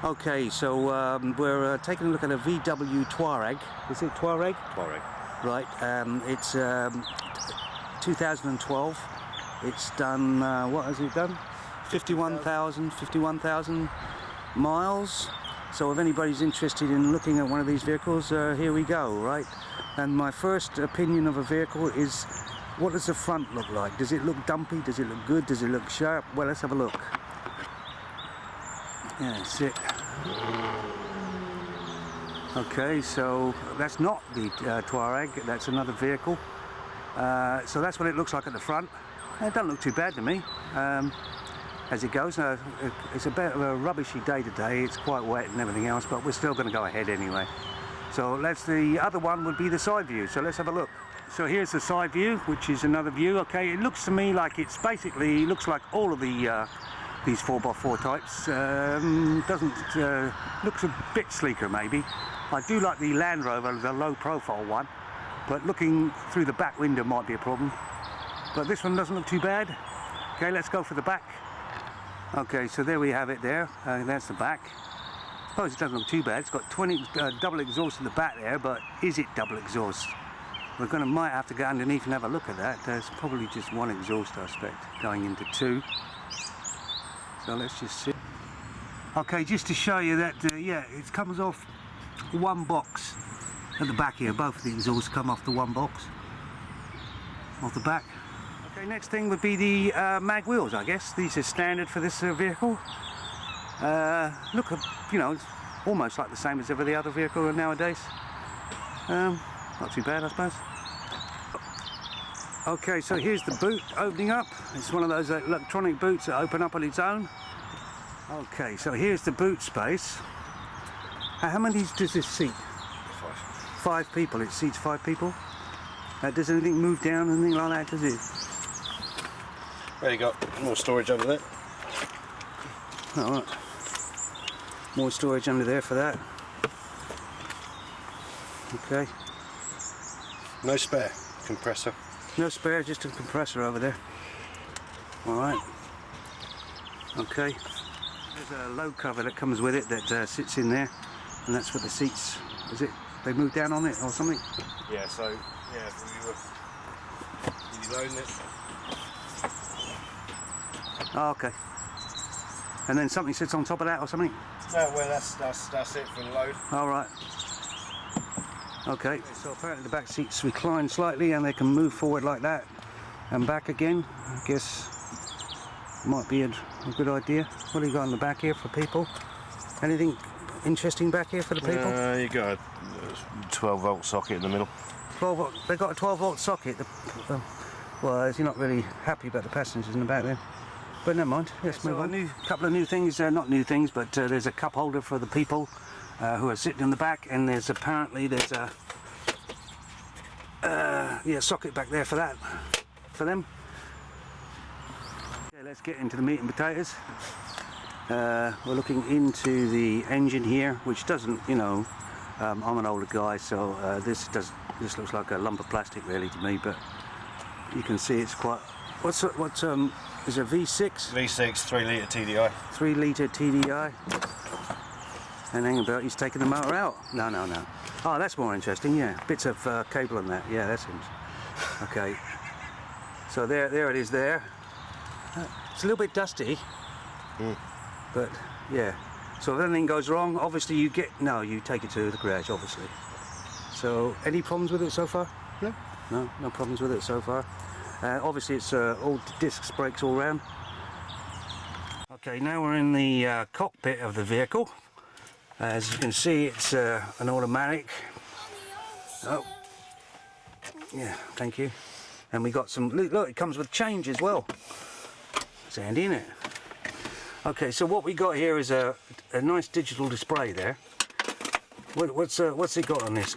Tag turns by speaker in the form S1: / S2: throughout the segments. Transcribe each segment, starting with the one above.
S1: Okay, so we're taking a look at a VW Touareg. Is it Touareg?
S2: Touareg.
S1: Right, it's 2012. It's done, what has it done? 51,000 miles. So if anybody's interested in looking at one of these vehicles, here we go, right? And my first opinion of a vehicle is, what does the front look like? Does it look dumpy? Does it look good? Does it look sharp? Well, let's have a look. Yeah, that's it. Okay, so that's not the Touareg, that's another vehicle. So that's what it looks like at the front. It doesn't look too bad to me, as it goes. It's a bit of a rubbishy day today, it's quite wet and everything else, but we're still going to go ahead anyway. So the other one would be the side view, so let's have a look. So here's the side view, which is another view. Okay, it looks to me like it's basically, looks like all of the these 4x4 types. Looks a bit sleeker maybe. I do like the Land Rover, the low profile one, but looking through the back window might be a problem. But this one doesn't look too bad. Okay, let's go for the back. Okay, so there we have it there. That's the back. I suppose it doesn't look too bad. It's got 20 double exhaust in the back there, but is it double exhaust? Might have to go underneath and have a look at that. There's probably just one exhaust, I expect, going into two. So let's just see. Okay, just to show you that, yeah, it comes off one box at the back here. Both of the exhausts come off the one box, off the back. Okay, next thing would be the mag wheels, I guess. These are standard for this vehicle. Look, you know, it's almost like the same as every other vehicle nowadays. Not too bad, I suppose. Okay, so here's the boot opening up. It's one of those electronic boots that open up on its own. Okay, so here's the boot space. How many does this seat? 5 people. It seats 5 people. Does anything move down, anything like that, does it?
S2: Well, you got more storage under there.
S1: Alright. More storage under there for that. Okay.
S2: No spare compressor.
S1: No spare, just a compressor over there. Alright. Okay. There's a load cover that comes with it that sits in there, and that's for the seats. Is it? They move down on it or something?
S2: Yeah, so, yeah, we were loading it.
S1: Oh, okay. And then something sits on top of that or something?
S2: No, well, that's it for the load.
S1: Alright. Okay, so apparently the back seats recline slightly and they can move forward like that and back again. I guess might be a good idea. What do you got on the back here for people? Anything interesting back here for the people?
S2: You got a 12 volt socket in the middle.
S1: 12 volt, they got a 12 volt socket. Well, you're not really happy about the passengers in the back then. But never mind, let's move on. A couple of new things, not new things, but there's a cup holder for the people who are sitting in the back, and there's apparently a socket back there for that, for them. Okay, let's get into the meat and potatoes. We're looking into the engine here, which doesn't, you know, I'm an older guy, so this looks like a lump of plastic really to me, but you can see it's quite. What's is it V6?
S2: V6 3 litre TDI.
S1: 3 litre TDI. And hang about, he's taking the motor out. No. Oh, that's more interesting, yeah. Bits of cable on that, yeah, that's him. Okay. So there it is there. It's a little bit dusty, but yeah. So if anything goes wrong, obviously you take it to the garage, obviously. So, any problems with it so far?
S2: No.
S1: No problems with it so far. Obviously it's all discs, brakes all round. Okay, now we're in the cockpit of the vehicle. As you can see, it's an automatic. Oh, yeah, thank you. And we got some, look, it comes with change as well. It's handy, isn't it? Okay, so what we got here is a nice digital display there. What's it got on this?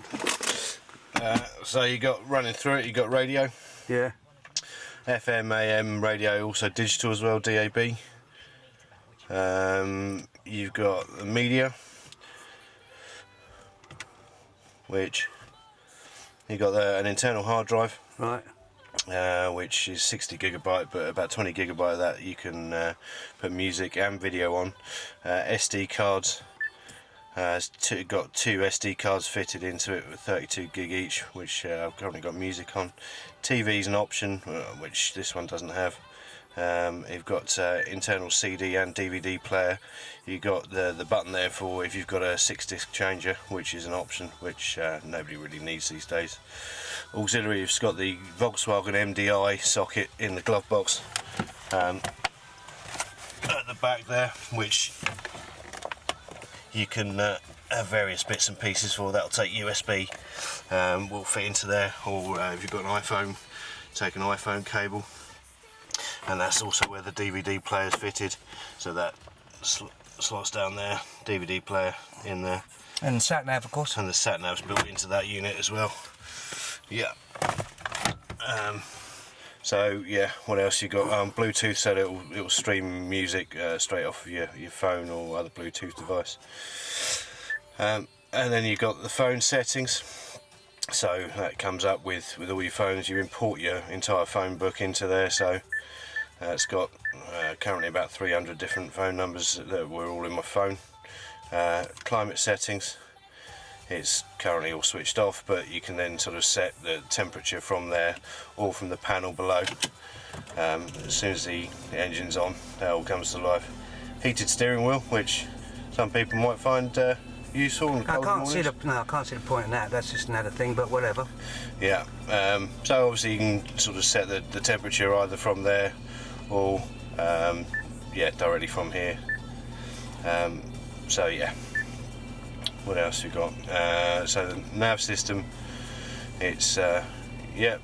S2: So you got running through it, you got radio.
S1: Yeah.
S2: FM, AM, radio, also digital as well, DAB. You've got the media, which you got an internal hard drive,
S1: right?
S2: Which is 60 gigabyte, but about 20 gigabyte of that you can put music and video on. SD cards, It's got 2 SD cards fitted into it with 32 gig each, which I've currently got music on. TV's an option, which this one doesn't have. You've got internal CD and DVD player. You've got the button there for if you've got a 6-disc changer, which is an option which nobody really needs these days. Auxiliary, you've got the Volkswagen MDI socket in the glove box at the back there, which you can have various bits and pieces for. That'll take USB, will fit into there, or if you've got an iPhone, take an iPhone cable. And that's also where the DVD player is fitted, so that slots down there, DVD player in there.
S1: And sat nav, of course.
S2: And the sat nav's built into that unit as well. Yeah. So yeah, what else you got? Bluetooth, so it'll stream music straight off of your phone or other Bluetooth device. And then you've got the phone settings. So that comes up with all your phones. You import your entire phone book into there. So it's got currently about 300 different phone numbers that were all in my phone. Climate settings. It's currently all switched off, but you can then sort of set the temperature from there or from the panel below. As soon as the engine's on, that all comes to life. Heated steering wheel, which some people might find useful.
S1: I can't see the point in that. That's just another thing, but whatever. Yeah.
S2: So obviously you can sort of set the temperature either from there or yeah, directly from here. So yeah. What else we got? So the nav system, it's yeah,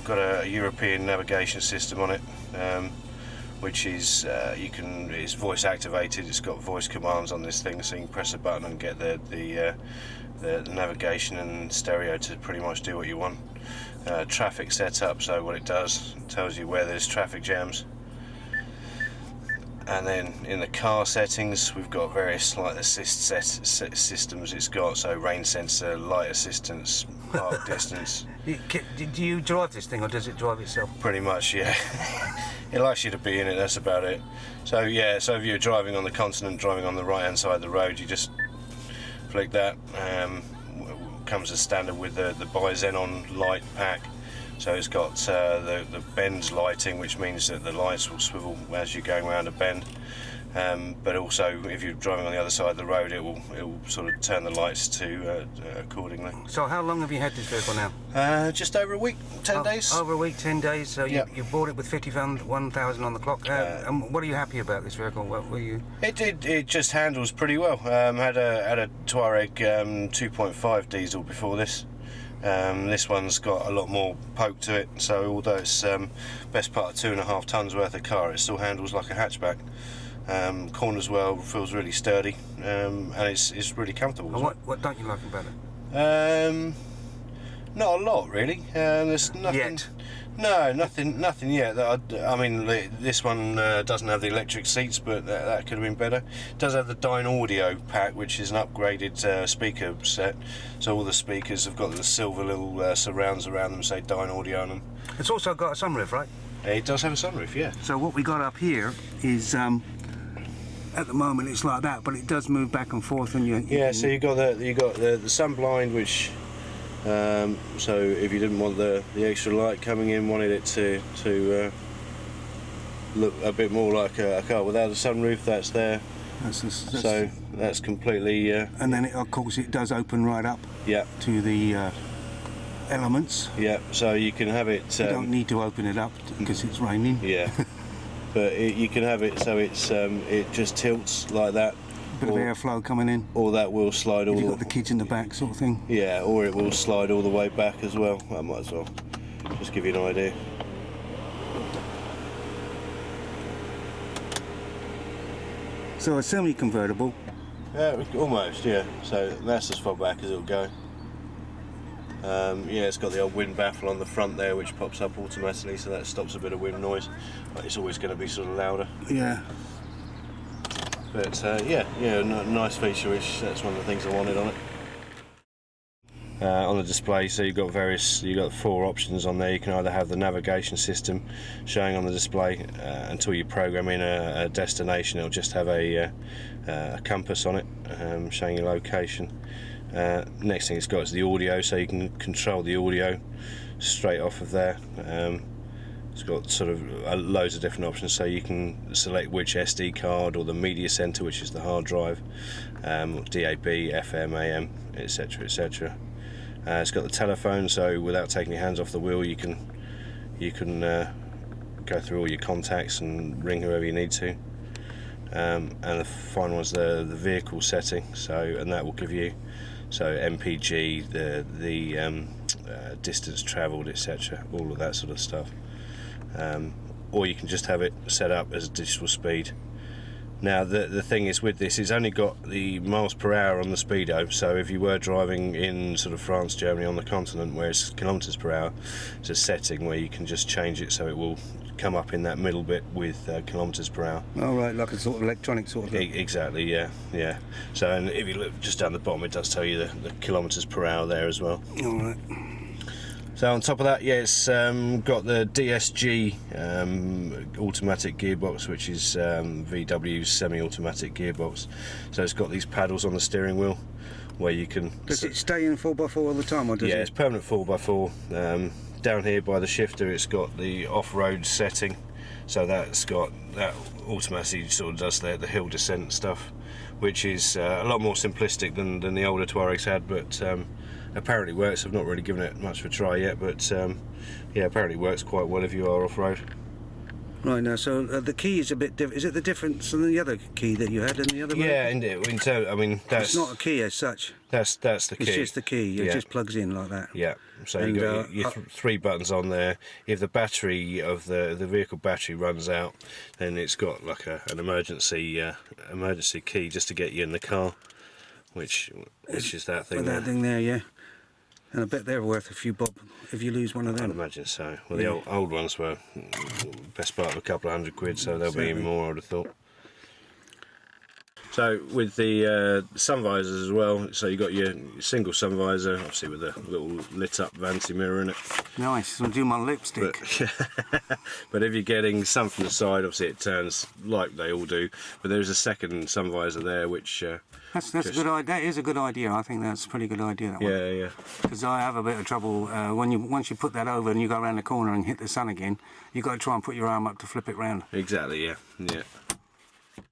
S2: got a European navigation system on it, which is it's voice activated. It's got voice commands on this thing, so you can press a button and get the navigation and stereo to pretty much do what you want. Traffic setup, so what it does, it tells you where there's traffic jams. And then in the car settings, we've got various light assist systems it's got, so rain sensor, light assistance, park distance.
S1: Do you drive this thing, or does it drive itself?
S2: Pretty much, yeah. It likes you to be in it, that's about it. So yeah, so if you're driving on the continent, driving on the right hand side of the road, you just flick that. Comes as standard with the bi-xenon light pack. So it's got the bend lighting, which means that the lights will swivel as you're going around a bend. But also, if you're driving on the other side of the road, it will sort of turn the lights to accordingly.
S1: So how long have you had this vehicle now?
S2: Just over a week, 10 days.
S1: Over a week, 10 days. So
S2: yep.
S1: you bought it with 51,000 on the clock. And what are you happy about this vehicle? What were you?
S2: It just handles pretty well. Had a Touareg 2.5 diesel before this. This one's got a lot more poke to it, so although it's best part of 2.5 tons worth of car, it still handles like a hatchback. Corners well, feels really sturdy, and it's really comfortable.
S1: And what don't you like about it?
S2: Not a lot really. There's nothing.
S1: Yet.
S2: No, nothing yet. I mean, this one doesn't have the electric seats, but that could have been better. It does have the Dynaudio Pack, which is an upgraded speaker set. So all the speakers have got the silver little surrounds around them, say Dynaudio on them.
S1: It's also got a sunroof, right?
S2: It does have a sunroof, yeah.
S1: So what we got up here is, at the moment it's like that, but it does move back and forth, and
S2: yeah. So you got the sun blind, which. So if you didn't want the extra light coming in, wanted it to look a bit more like a car without a sunroof, that's there. So that's completely.
S1: And then of course it does open right up.
S2: Yeah.
S1: To the elements.
S2: Yeah. So you can have it.
S1: You don't need to open it up because it's raining.
S2: Yeah. But you can have it so it just tilts like that.
S1: Bit of airflow coming in.
S2: Or that will slide all.
S1: You've got the kids in the back, sort of thing.
S2: Yeah, or it will slide all the way back as well. I might as well just give you an idea.
S1: So a semi-convertible.
S2: Yeah, almost. Yeah. So that's as far back as it'll go. Yeah, it's got the old wind baffle on the front there, which pops up automatically, so that stops a bit of wind noise. But it's always going to be sort of louder.
S1: Yeah.
S2: But yeah, nice feature-ish. That's one of the things I wanted on it. on the display. So you've got 4 options on there. You can either have the navigation system showing on the display until you program in a destination. It'll just have a compass on it showing your location. Next thing it's got is the audio, so you can control the audio straight off of there. It's got sort of loads of different options, so you can select which SD card or the media center, which is the hard drive, DAB, FM, AM, etc, etc. It's got the telephone, so without taking your hands off the wheel you can go through all your contacts and ring whoever you need to. And the final one's the vehicle setting, and that will give you MPG, the distance travelled, etc, all of that sort of stuff. Or you can just have it set up as a digital speed. Now the thing is with this, it's only got the miles per hour on the speedo, so if you were driving in sort of France, Germany, on the continent where it's kilometres per hour, it's a setting where you can just change it so it will come up in that middle bit with kilometres per hour.
S1: Oh right, like a sort of electronic sort of thing.
S2: Exactly, yeah. So, and if you look just down the bottom, it does tell you the kilometres per hour there as well.
S1: All right.
S2: So on top of that, yeah, it's got the DSG automatic gearbox, which is VW's semi-automatic gearbox. So it's got these paddles on the steering wheel where you can...
S1: Does it stay in 4x4 all the time, or does it?
S2: Yeah, it's permanent 4x4. Down here by the shifter, it's got the off-road setting, so that automatically sort of does the hill descent stuff, which is a lot more simplistic than the older Touaregs had, but apparently works. I've not really given it much of a try yet, but yeah, apparently works quite well if you are off-road.
S1: Right, now, so the key is a bit different. Is it the difference than the other key that you had in the other one?
S2: Yeah, in terms, I mean, that's...
S1: It's not a key as such.
S2: That's the key.
S1: It's just the key. It just plugs in like that.
S2: Yeah. So you've got your 3 buttons on there. If the battery of the vehicle battery runs out, then it's got like an emergency key just to get you in the car, which is that thing there.
S1: That thing there, yeah. And I bet they're worth a few bob if you lose one of them.
S2: I'd imagine so. Well, the old ones were best part of a couple of £100, so they'll be even more, I would have thought. So with the sun visors as well, so you've got your single sun visor, obviously with a little lit up vanity mirror in it.
S1: Nice, I'll do my lipstick.
S2: But if you're getting sun from the side, obviously it turns like they all do, but there's a second sun visor there which...
S1: That's a good idea. That is a good idea. I think that's a pretty good idea, that one.
S2: Yeah.
S1: Because I have a bit of trouble once you put that over and you go around the corner and hit the sun again, you've got to try and put your arm up to flip it round.
S2: Exactly, yeah.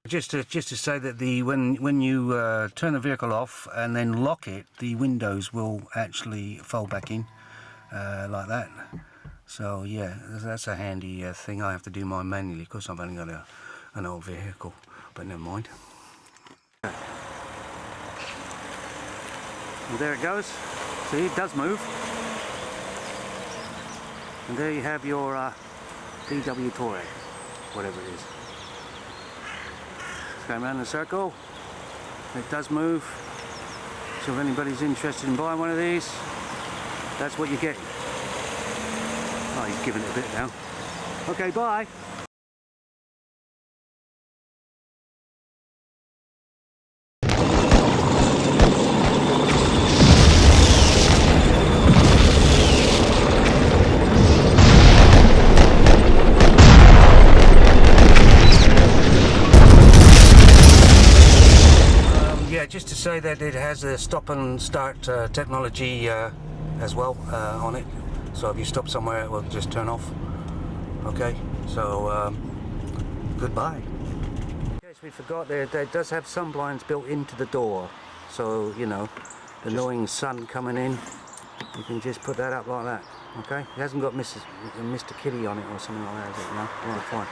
S1: Just to say that when you turn the vehicle off and then lock it, the windows will actually fold back in like that. So yeah, that's a handy thing. I have to do mine manually because I've only got an old vehicle, but never mind. And there it goes. See, it does move. And there you have your VW Touareg, whatever it is. It's going around in a circle. It does move. So if anybody's interested in buying one of these, that's what you get. Oh, he's giving it a bit now. Okay, bye. Just to say that it has a stop and start technology as well on it, so if you stop somewhere it will just turn off. Okay, so goodbye. In case we forgot, there does have sun blinds built into the door, so you know, the annoying sun coming in, you can just put that up like that. Okay, it hasn't got Mr. Kitty on it or something like that, is it? No? Right, fine.